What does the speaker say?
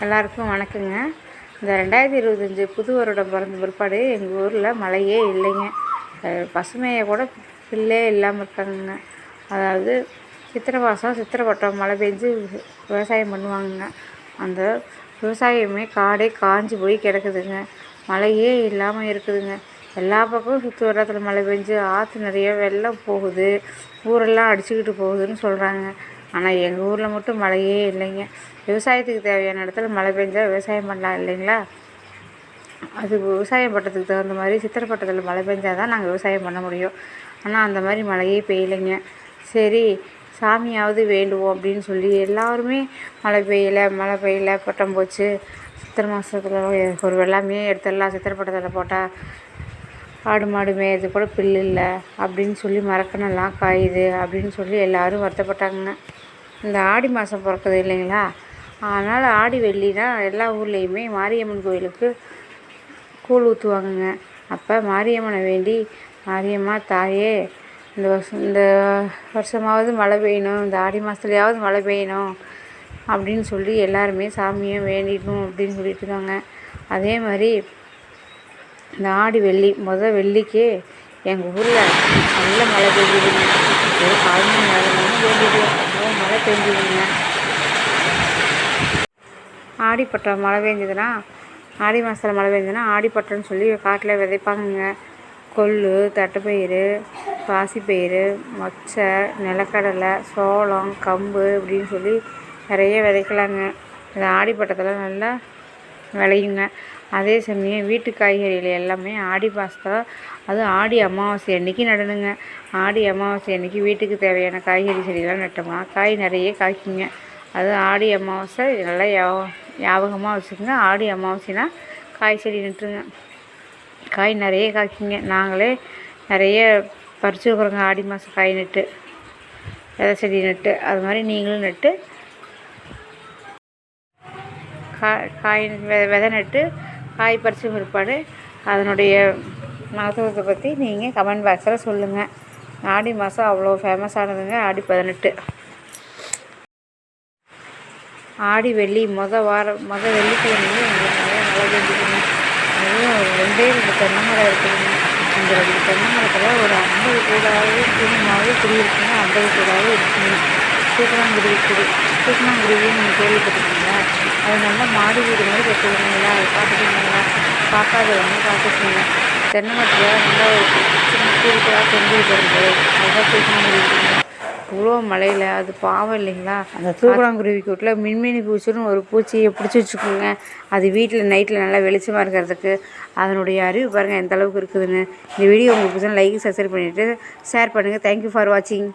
எல்லாருக்கும் வணக்கங்க. இந்த 2025 புது வருடம் பிறந்த பிற்பாடு எங்கள் ஊரில் மழையே இல்லைங்க. பசுமையை கூட பில்லே இல்லாமல் இருக்காங்க. அதாவது சித்திரை மாதம் சித்திரை வட்டம் மழை பெஞ்சு விவசாயம் பண்ணுவாங்கங்க. அந்த விவசாயமே காடே காஞ்சி போய் கிடக்குதுங்க. மழையே இல்லாமல் இருக்குதுங்க. எல்லா பக்கமும் சுற்று வட்டத்தில் மழை பெஞ்சு ஆற்று நிறைய வெள்ளம் போகுது, ஊரெல்லாம் அடிச்சுக்கிட்டு போகுதுன்னு சொல்கிறாங்க. ஆனால் எங்கள் ஊரில் மட்டும் மழையே இல்லைங்க. விவசாயத்துக்கு தேவையான இடத்துல மழை பெஞ்சால் விவசாயம் பண்ணலாம் இல்லைங்களா? அது விவசாயம் பண்ணுறதுக்கு தகுந்த மாதிரி சித்திரை பட்டத்தில் மழை பெஞ்சால் தான் நாங்கள் விவசாயம் பண்ண முடியும். ஆனால் அந்த மாதிரி மழையே பெய்யலைங்க. சரி, சாமியாவது வேண்டுவோம் அப்படின்னு சொல்லி எல்லாருமே மழை பெய்யலை பட்டம் போச்சு, சித்திரை மாதத்துல ஒரு வெள்ளாமையே எடுத்துடலாம், சித்திரை பட்டத்தில் போட்டால் ஆடு மாடு மேயது கூட புல் இல்லை அப்படின்னு சொல்லி மரக்கணெல்லாம் காயுது அப்படின்னு சொல்லி எல்லோரும் வருத்தப்பட்டாங்க. இந்த ஆடி மாதம் பிறக்குது இல்லைங்களா? அதனால் ஆடி வெள்ளினா எல்லா ஊர்லேயுமே மாரியம்மன் கோயிலுக்கு கூழ் ஊற்றுவாங்கங்க. அப்போ மாரியம்மனை வேண்டி, மாரியம்மா தாயே இந்த வருஷமாவது மழை பெய்யணும், இந்த ஆடி மாதத்துலையாவது மழை பெய்யணும் அப்படின்னு சொல்லி எல்லாருமே சாமியும் வேண்டிடணும் அப்படின்னு சொல்லிட்டு இருக்காங்க. அதே மாதிரி இந்த ஆடி வெள்ளி வெள்ளிக்கு எங்கள் ஊரில் நல்ல மழை பெய்யுதுங்க. ஒரு 4 மணி நேரம் வேண்டிடுவோம், அவ்வளோ மழை பெஞ்சுதுங்க. ஆடிப்பட்டம் மழை பெஞ்சதுன்னா, ஆடி மாதத்தில் மழை பெஞ்சதுன்னா ஆடிப்பட்டம்னு சொல்லி காட்டில் விதைப்பாங்கங்க. கொள்ளு, தட்டைப்பயிறு, பாசிப்பயிறு, மொச்சை, நிலக்கடலை, சோளம், கம்பு அப்படின்னு சொல்லி நிறைய விதைக்கலாங்க. இந்த ஆடிப்பட்டத்தில் நல்லா விளையுங்க. அதே சமயம் வீட்டு காய்கறிகள் எல்லாமே ஆடி மாதத்தில், அதுவும் ஆடி அமாவாசை அன்றைக்கி நடணுங்க. ஆடி அமாவாசை அன்றைக்கி வீட்டுக்கு தேவையான காய்கறி செடியெல்லாம் நட்டோம்னா காய் நிறைய காய்க்குங்க. அதுவும் ஆடி அமாவாசை நல்லா ஞாபகமாக வச்சுக்கோங்க. ஆடி அமாவாசைனா காய் செடி நட்டுருங்க, காய் நிறைய காய்க்குங்க. நாங்களே நிறைய பறிச்சுருக்குறோங்க ஆடி மாதம் காய் நட்டு, விதை செடி நட்டு. அது மாதிரி நீங்களும் நட்டு காய் விதை நட்டு காய் பறிச்ச பிற்பாடு அதனுடைய மகத்துவத்தை பற்றி நீங்கள் கமெண்ட் பாக்ஸில் சொல்லுங்கள். ஆடி மாதம் அவ்வளோ ஃபேமஸானதுங்க ஆடி 18. ஆடி வெள்ளி வெள்ளிக்கிழமையும் எங்களுக்கு நிறைய மழை பெஞ்சுதுங்க. அதுவும் 2 தென்னை மரம் இருக்குதுங்க. அந்த 2 தென்னை மரத்தில் ஒரு 50 கூடாவது குடும்பமாகவே குடியிருக்குங்க. 50 கூடாவது இருக்குங்க. தூக்கணாங்குருவின்னு நீங்கள் கேள்விப்பட்டிருக்கீங்களா? அது நல்லா மாடி வீடு மாதிரி கட்டுவீங்களா? அது பார்த்துக்கிங்களா? பார்க்காதவங்க பார்த்துக்குங்க. தென்னை மரத்தில் நல்லா ஒரு சின்ன கூடுக்களாக தொங்கிட்டு வருது, அதுதான் தூக்கணாங்குருவிங்க. இவ்வளோ மழையில் அது பாவம் இல்லைங்களா? அந்த தூக்கணாங்குருவி கூட்டில் மின்மினி பூச்சின்னு ஒரு பூச்சியை பிடிச்சி வச்சுக்கோங்க. அது வீட்டில் நைட்டில் நல்லா வெளிச்சமாக இருக்கிறதுக்கு. அதனுடைய அறிவு பாருங்கள் எந்த அளவுக்கு இருக்குதுன்னு. இந்த வீடியோ உங்களுக்கு பிடிச்சா லைக், சப்ஸ்கிரைப் பண்ணிவிட்டு ஷேர் பண்ணுங்கள். தேங்க்யூ ஃபார் வாட்சிங்.